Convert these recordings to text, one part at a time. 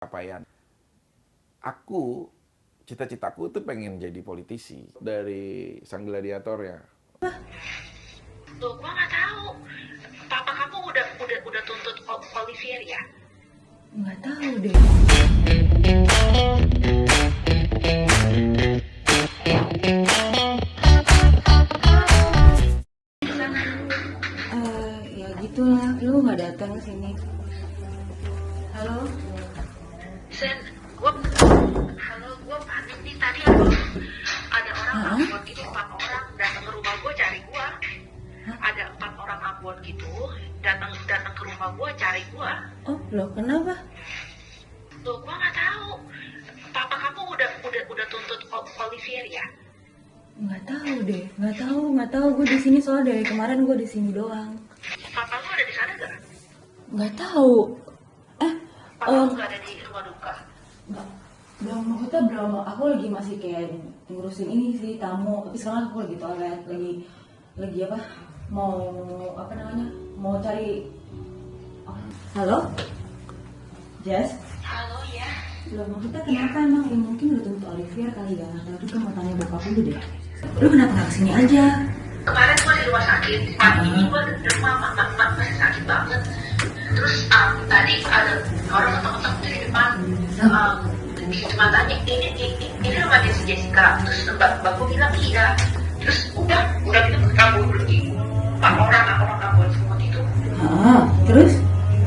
Capaian. Aku, cita-citaku tuh pengen jadi politisi dari Sang Gladiator ya. Loh, gua nggak tahu. Papa kamu udah tuntut Olivier ya? Nggak tahu deh. Ya gitulah, lu nggak datang ke sini. Halo? Sen, gua panik nih tadi ada orang Ambon gitu, 4 orang datang ke rumah gua cari gua. Ada 4 orang Ambon gitu datang ke rumah gua cari gua. Oh, loh kenapa? Loh, gua nggak tahu. Papa kamu udah tuntut Olivier ya? Nggak tahu. Gue di sini soalnya dari kemarin gue di sini doang. Papa lu ada di sana nggak? Nggak tahu. Papa lu nggak ada di rumah duka? Belum, maksudnya belum. Aku lagi masih kayak ngurusin ini sih tamu. Tapi sekarang aku lagi toilet, lagi apa? Mau cari. Halo, Jess? Halo ya. Loh, maksudnya kenapa emang? Ya, mungkin udah tuntut Olivier kali ya. Nggak tahu juga, mau tanya bokap dulu deh. Lu kenapa nggak kesini aja? Kemarin gua di rumah sakit, pagi ini gua di rumah masih sakit banget. Terus tadi ada orang ketok-ketok di depan, cuma tanya ini rumahnya si Jessica. Terus mbak gua bilang iya. Terus udah gitu kabur pergi. 4 orang kabur semua itu. Terus?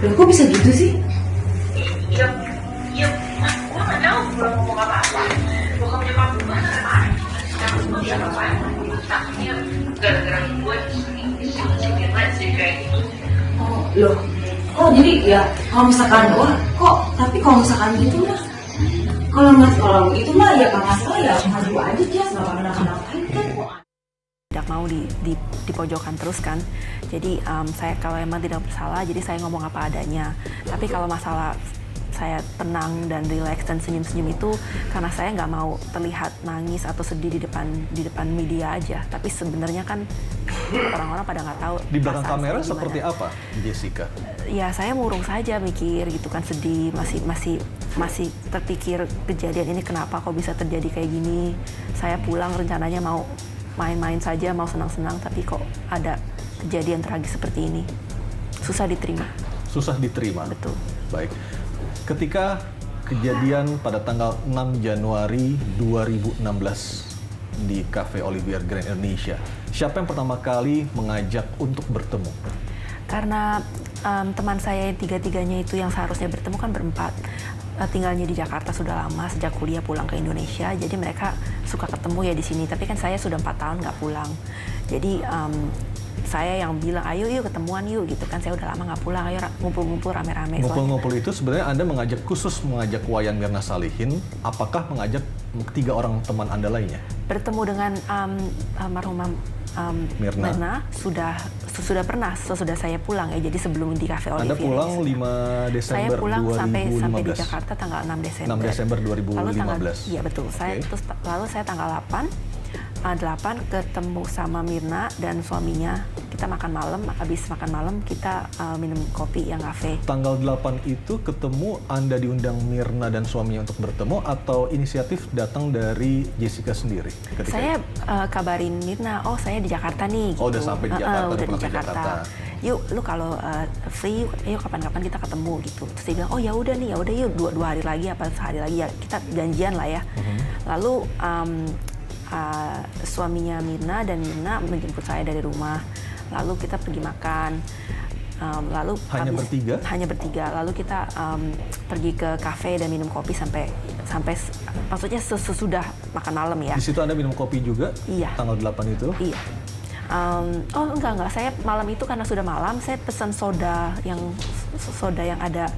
Loh, kok bisa gitu sih? Iya, gua nggak tahu belum ngomong apa-apa. Bokap nyokap gua marah. Sekarang gua dia ngapain? Takutnya gara-gara gua sering jadi kayak gitu. Oh, loh. Oh, jadi ya kalau misalkan tapi kalau misalkan gitu mah kalau itu mah ya Kak Masalah ya maju aja dia nggak pernah ngapain kan. Tidak mau dipojokkan terus kan. Jadi saya kalau emang tidak bersalah, jadi saya ngomong apa adanya. Tapi kalau masalah saya tenang dan rileks dan senyum-senyum itu karena saya nggak mau terlihat nangis atau sedih di depan media aja. Tapi sebenarnya kan orang-orang pada nggak tahu. Di belakang kamera saya seperti apa, Jessica? Ya saya murung saja mikir gitu kan, sedih, masih terpikir kejadian ini kenapa kok bisa terjadi kayak gini. Saya pulang rencananya mau main-main saja, mau senang-senang, tapi kok ada kejadian tragis seperti ini. Susah diterima. Susah diterima? Betul. Baik. Ketika kejadian pada tanggal 6 Januari 2016 di Cafe Olivier Grand Indonesia, siapa yang pertama kali mengajak untuk bertemu? Karena teman saya tiga-tiganya itu yang seharusnya bertemu kan berempat. Tinggalnya di Jakarta sudah lama, sejak kuliah pulang ke Indonesia, jadi mereka suka ketemu ya di sini. Tapi kan saya sudah 4 tahun nggak pulang, jadi saya yang bilang ayo yuk ketemuan yuk gitu kan. Saya udah lama nggak pulang, ayo ngumpul-ngumpul rame-rame. Ngumpul-ngumpul itu sebenarnya Anda mengajak Wayan Mirna Salihin, apakah mengajak 3 orang teman Anda lainnya? Bertemu dengan almarhumah Mirna sudah pernah sesudah saya pulang ya, jadi sebelum di Cafe Olivier. Anda pulang 5 Desember saya pulang 2015. sampai di Jakarta tanggal 6 Desember. 6 Desember 2015. Iya betul. Lalu saya tanggal 8 ketemu sama Mirna dan suaminya. Kita makan malam, habis makan malam kita minum kopi yang kafe. Tanggal 8 itu ketemu, Anda diundang Mirna dan suaminya untuk bertemu atau inisiatif datang dari Jessica sendiri? Saya kabarin Mirna, oh saya di Jakarta nih. Oh, gitu. udah sampai di Jakarta, udah pulang di ke Jakarta. Yuk, lu kalau free, yuk kapan-kapan kita ketemu gitu. Terus dia bilang, oh ya udah yuk 2 hari lagi apa sehari lagi ya kita janjian lah ya. Lalu suaminya Mirna dan Mirna menjemput saya dari rumah. Lalu kita pergi makan. Lalu hanya bertiga. Lalu kita pergi ke kafe dan minum kopi sampai maksudnya sesudah makan malam ya. Di situ Anda minum kopi juga? Iya. Tanggal 8 itu? Iya. Oh enggak. Saya malam itu karena sudah malam, saya pesan soda yang ada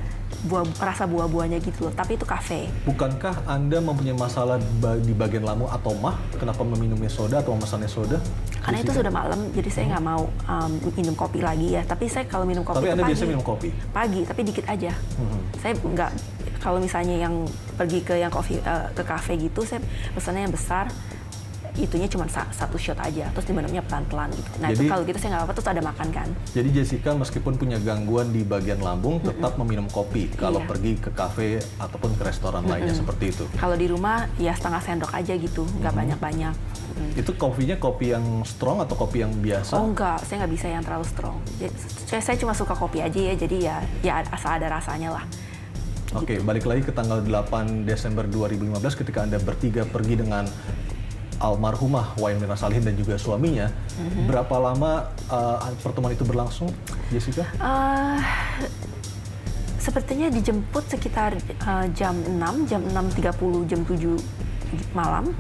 rasa buah-buahnya gitu loh, tapi itu kafe. Bukankah Anda mempunyai masalah di bagian lambung atau mah? Kenapa meminumnya soda atau memesannya soda? Karena itu sudah malam, jadi saya nggak mau minum kopi lagi ya. Tapi saya kalau minum kopi tapi itu Anda pagi. biasa minum kopi? Pagi, tapi dikit aja. Saya nggak, kalau misalnya yang pergi ke kafe gitu, saya pesannya yang besar. itunya cuma satu shot aja, terus diminumnya pelan-pelan gitu. Nah itu Jadi- kalau gitu saya nggak apa-apa, terus ada makan kan. Jadi Jessica meskipun punya gangguan di bagian lambung tetap meminum kopi kalau Iya. pergi ke kafe ataupun ke restoran lainnya seperti itu. Kalau di rumah ya setengah sendok aja gitu, nggak banyak-banyak. Itu kopinya kopi yang strong atau kopi yang biasa? Oh enggak, saya nggak bisa yang terlalu strong. Jadi, saya cuma suka kopi aja ya, jadi ya asal ada rasanya lah. Oke, balik lagi ke tanggal 8 Desember 2015 ketika Anda bertiga pergi dengan almarhumah Wayan Mirna Salihin dan juga suaminya. Berapa lama pertemuan itu berlangsung, Jessica? Sepertinya dijemput sekitar jam 6:30, jam 7 malam.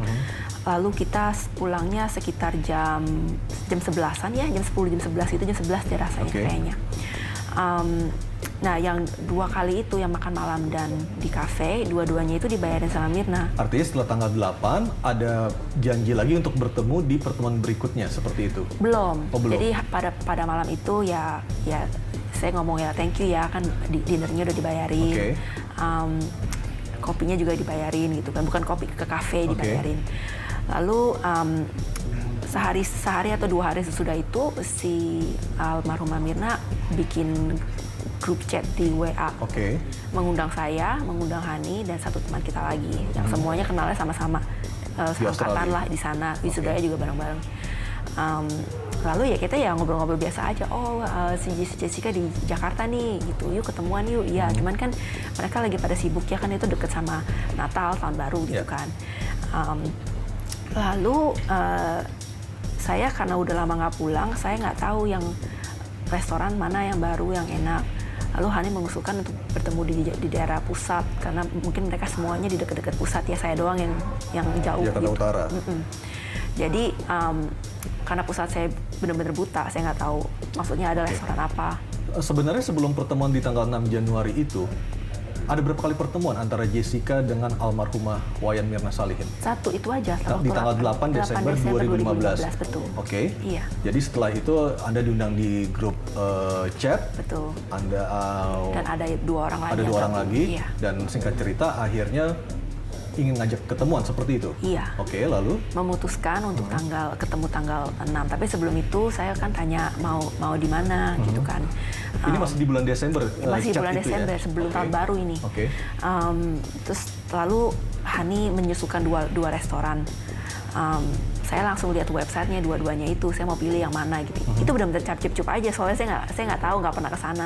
Lalu kita pulangnya sekitar jam 11-an ya, jam 10, jam 11 itu, jam 11 deh rasanya Oke. kayaknya. Nah, yang 2 kali itu yang makan malam dan di kafe, dua-duanya itu dibayarin sama Mirna. Artinya setelah tanggal 8 ada janji lagi untuk bertemu di pertemuan berikutnya seperti itu. Belum. Oh, belum. Jadi pada malam itu ya saya ngomong ya thank you ya, kan dinernya udah dibayarin. Oke. Kopinya juga dibayarin gitu kan, bukan kopi ke kafe dibayarin. Lalu sehari atau 2 hari sesudah itu si almarhumah Mirna bikin grup chat di WA. Oke. Mengundang saya, mengundang Hani dan satu teman kita lagi yang semuanya kenalnya sama-sama seangkatan Australia. lah di sana, wisudanya juga bareng-bareng. Lalu ya kita ya ngobrol-ngobrol biasa aja. Oh si Jessica di Jakarta nih gitu, yuk ketemuan yuk. Iya, cuman kan mereka lagi pada sibuk ya, kan itu deket sama Natal, Tahun Baru gitu Yeah. kan. Lalu saya karena udah lama nggak pulang, saya nggak tahu yang restoran mana yang baru yang enak. Lalu Hani mengusulkan untuk bertemu di daerah pusat karena mungkin mereka semuanya di dekat-dekat pusat ya, saya doang yang jauh. Jakarta gitu. Utara. Jadi karena pusat saya benar-benar buta, saya nggak tahu maksudnya ada restoran apa. Sebenarnya sebelum pertemuan di tanggal 6 Januari itu, ada berapa kali pertemuan antara Jessica dengan almarhumah Wayan Mirna Salihin? Satu itu aja. Di tanggal 8 Desember 2015. Betul. Oke. Iya. Jadi setelah itu Anda diundang di grup chat. Betul. Anda Dan ada 2 orang lagi. ada yang 2 orang gabung. lagi Iya. dan singkat cerita akhirnya ingin ngajak ketemuan seperti itu. Iya. Oke, lalu Memutuskan untuk ketemu tanggal 6. Tapi sebelum itu saya kan tanya mau di mana gitu kan. ini masih di bulan Desember. Masih chat bulan itu ya? Desember sebelum Oke. tahun baru ini. Oke. Terus lalu Hani menyusukan dua restoran. Saya langsung lihat websitenya dua-duanya itu. Saya mau pilih yang mana gitu. Itu benar-benar cap-cip aja. Soalnya saya nggak tahu, nggak pernah ke sana.